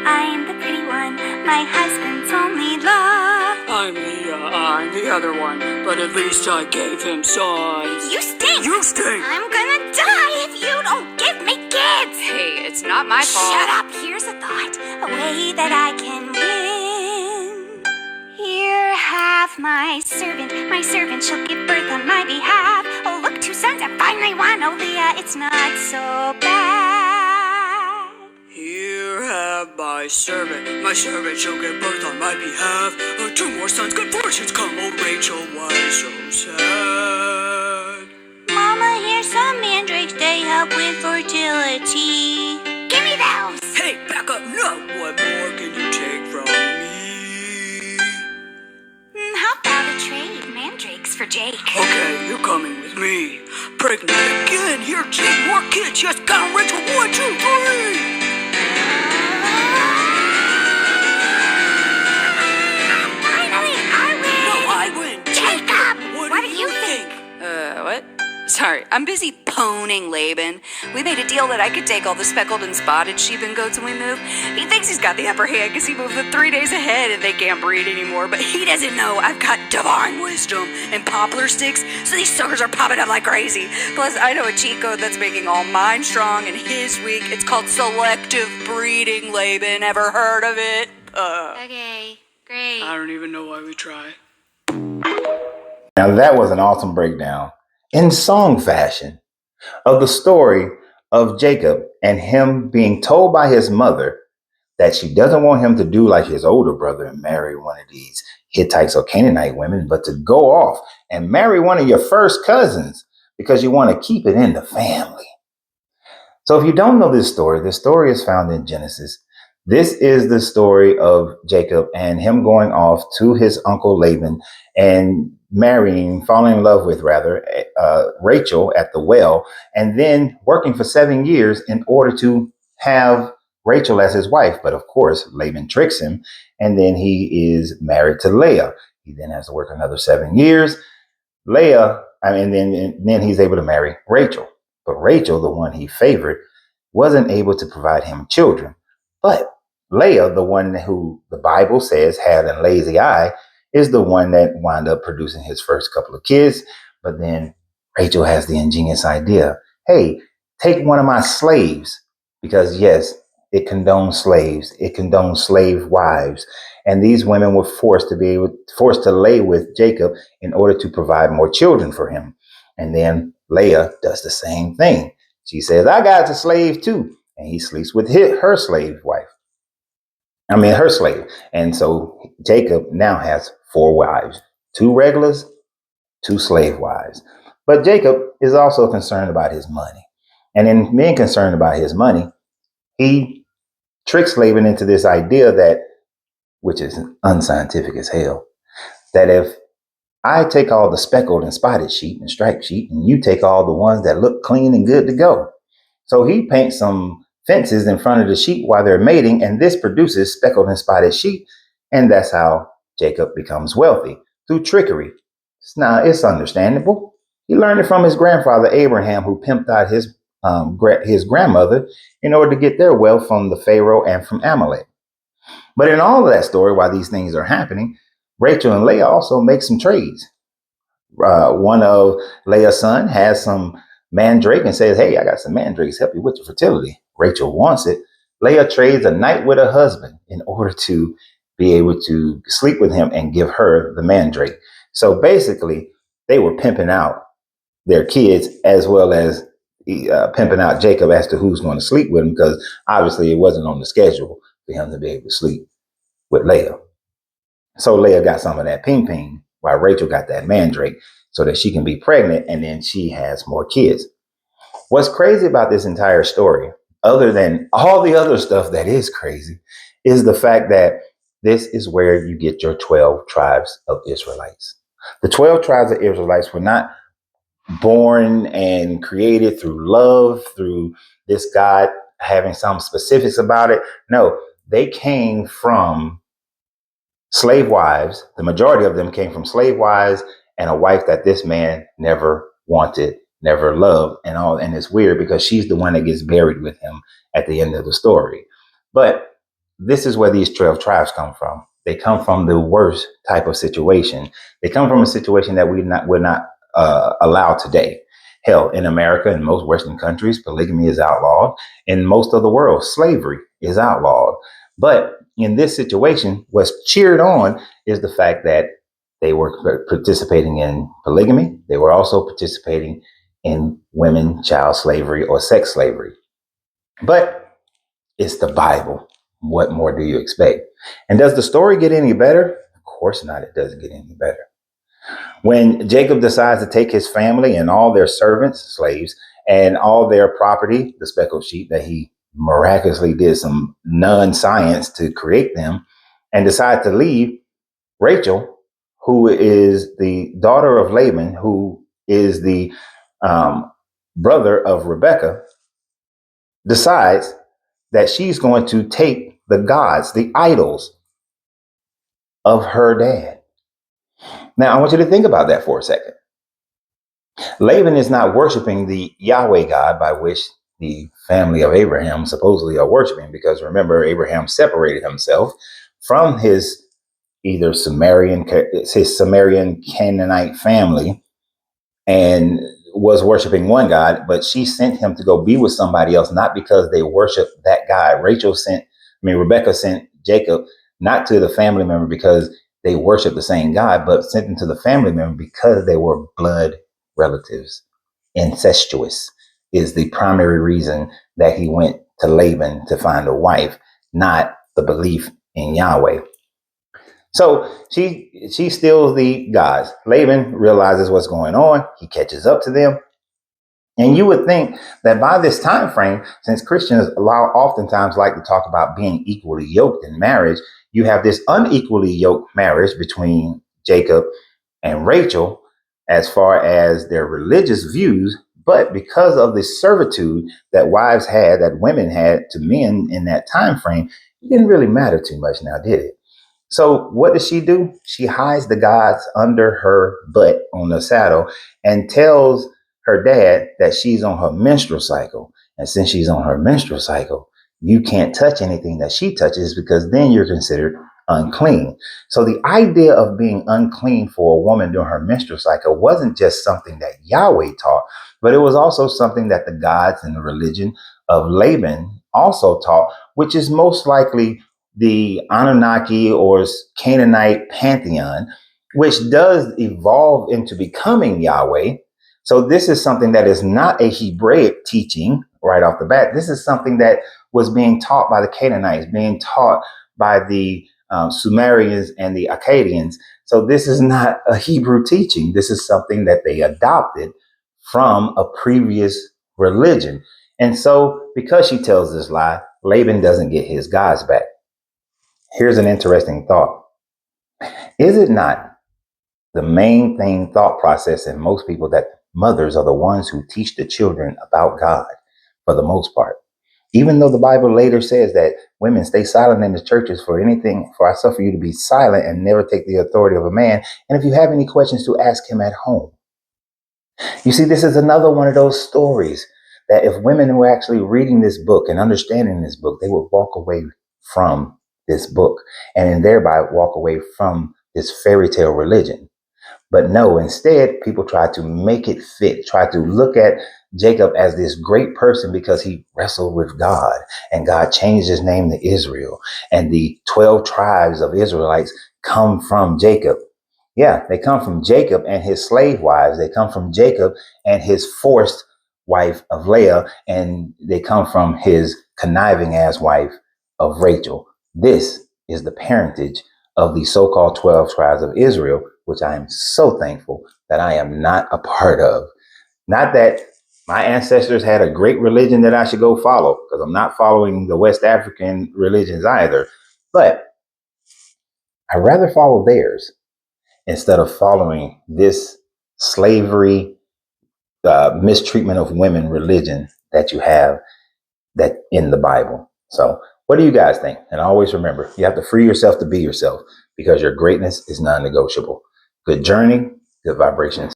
I'm the pretty one, my husband's only love. I'm Leah, I'm the other one, but at least I gave him size. You stink! You stink! I'm gonna die if you don't give me kids! Hey, it's not my fault. Shut up! Here's a thought, a way that I can win. Here have my servant shall give birth on my behalf. Oh, look, 2 sons and finally one. Oh, Leah, it's not so bad. Here have my servant shall give birth on my behalf. 2 more sons, good fortunes come. Oh, Rachel, why so sad? Mama, here's some mandrakes, they help with fertility. Give me those! Hey, back up! No! What more can you take from me? How about a trade? Mandrakes for Jake. Okay, you're coming with me. Pregnant again! Here, Jake, more kids! Yes, got Rachel! 1, 2, 3! What do you think? What? Sorry, I'm busy poning Laban. We made a deal that I could take all the speckled and spotted sheep and goats when we move. He thinks he's got the upper hand because he moved them 3 days ahead and they can't breed anymore. But he doesn't know I've got divine wisdom and poplar sticks, so these suckers are popping up like crazy. Plus, I know a cheat code that's making all mine strong and his weak. It's called selective breeding, Laban. Ever heard of it? Okay, great. I don't even know why we try. Now that was an awesome breakdown in song fashion of the story of Jacob and him being told by his mother that she doesn't want him to do like his older brother and marry one of these Hittites or Canaanite women, but to go off and marry one of your first cousins because you want to keep it in the family. So if you don't know this story is found in Genesis. This is the story of Jacob and him going off to his uncle Laban and falling in love with Rachel at the well, and then working for 7 years in order to have Rachel as his wife. But of course, Laban tricks him, and then he is married to Leah. He then has to work another 7 years. And then he's able to marry Rachel. But Rachel, the one he favored, wasn't able to provide him children. But Leah, the one who the Bible says had a lazy eye, is the one that wound up producing his first couple of kids. But then Rachel has the ingenious idea. Hey, take one of my slaves, because yes, it condones slaves. It condones slave wives. And these women were forced to lay with Jacob in order to provide more children for him. And then Leah does the same thing. She says, I got a slave too. And he sleeps with her slave. And so Jacob now has 4 wives, 2 regulars, 2 slave wives. But Jacob is also concerned about his money. And in being concerned about his money, he tricks Laban into this idea which is unscientific as hell, that if I take all the speckled and spotted sheep and striped sheep, and you take all the ones that look clean and good to go. So he paints some fences in front of the sheep while they're mating, and this produces speckled and spotted sheep. And that's how Jacob becomes wealthy, through trickery. Now, it's understandable. He learned it from his grandfather, Abraham, who pimped out his grandmother in order to get their wealth from the Pharaoh and from Amalek. But in all of that story, while these things are happening, Rachel and Leah also make some trades. One of Leah's son has some mandrake and says, hey, I got some mandrakes, help you with your fertility. Rachel wants it. Leah trades a night with her husband in order to be able to sleep with him and give her the mandrake. So basically, they were pimping out their kids as well as pimping out Jacob as to who's going to sleep with him, because obviously it wasn't on the schedule for him to be able to sleep with Leah. So Leah got some of that ping, while Rachel got that mandrake so that she can be pregnant, and then she has more kids. What's crazy about this entire story, other than all the other stuff that is crazy, is the fact that this is where you get your 12 tribes of Israelites. The 12 tribes of Israelites were not born and created through love, through this God having some specifics about it. No, they came from slave wives. The majority of them came from slave wives and a wife that this man never wanted, never loved, and all. And it's weird because she's the one that gets buried with him at the end of the story. But this is where these 12 tribes come from. They come from the worst type of situation. They come from a situation that we're not allowed today. Hell, in America and most Western countries, polygamy is outlawed. In most of the world, slavery is outlawed. But in this situation, what's cheered on is the fact that they were participating in polygamy. They were also participating in women, child slavery, or sex slavery. But it's the Bible. What more do you expect? And does the story get any better? Of course not. It doesn't get any better. When Jacob decides to take his family and all their servants, slaves, and all their property, the speckled sheep that he miraculously did some non-science to create them, and decide to leave, Rachel, who is the daughter of Laban, who is the brother of Rebecca, decides that she's going to take the gods, the idols of her dad. Now, I want you to think about that for a second. Laban is not worshiping the Yahweh God by which the family of Abraham supposedly are worshiping, because remember, Abraham separated himself from his Sumerian Canaanite family and was worshiping one God, but she sent him to go be with somebody else, not because they worship that God. Rebecca sent Jacob not to the family member because they worship the same God, but sent him to the family member because they were blood relatives. Incestuous is the primary reason that he went to Laban to find a wife, not the belief in Yahweh. So she steals the gods. Laban realizes what's going on. He catches up to them. And you would think that by this time frame, since Christians oftentimes like to talk about being equally yoked in marriage, you have this unequally yoked marriage between Jacob and Rachel as far as their religious views. But because of the servitude that wives had, that women had to men in that time frame, it didn't really matter too much now, did it? So what does she do? She hides the gods under her butt on the saddle and tells her dad that she's on her menstrual cycle. And since she's on her menstrual cycle, you can't touch anything that she touches because then you're considered unclean. So the idea of being unclean for a woman during her menstrual cycle wasn't just something that Yahweh taught, but it was also something that the gods and the religion of Laban also taught, which is most likely the Anunnaki or Canaanite pantheon, which does evolve into becoming Yahweh. So this is something that is not a Hebraic teaching right off the bat. This is something that was being taught by the Canaanites, being taught by the Sumerians and the Akkadians. So this is not a Hebrew teaching. This is something that they adopted from a previous religion. And so because she tells this lie, Laban doesn't get his gods back. Here's an interesting thought. Is it not the main thought process in most people that mothers are the ones who teach the children about God for the most part? Even though the Bible later says that women stay silent in the churches for anything, for I suffer you to be silent and never take the authority of a man. And if you have any questions, to ask him at home. You see, this is another one of those stories that if women were actually reading this book and understanding this book, they would walk away from this book and thereby walk away from this fairy tale religion. But no, instead, people try to make it fit, try to look at Jacob as this great person because he wrestled with God and God changed his name to Israel. And the 12 tribes of Israelites come from Jacob. Yeah, they come from Jacob and his slave wives. They come from Jacob and his forced wife of Leah. And they come from his conniving ass wife of Rachel. This is the parentage of the so-called 12 tribes of Israel, which I am so thankful that I am not a part of. Not that my ancestors had a great religion that I should go follow, because I'm not following the West African religions either, but I'd rather follow theirs instead of following this slavery, mistreatment of women religion that you have that in the Bible. So what do you guys think? And always remember, you have to free yourself to be yourself because your greatness is non-negotiable. Good journey, good vibrations.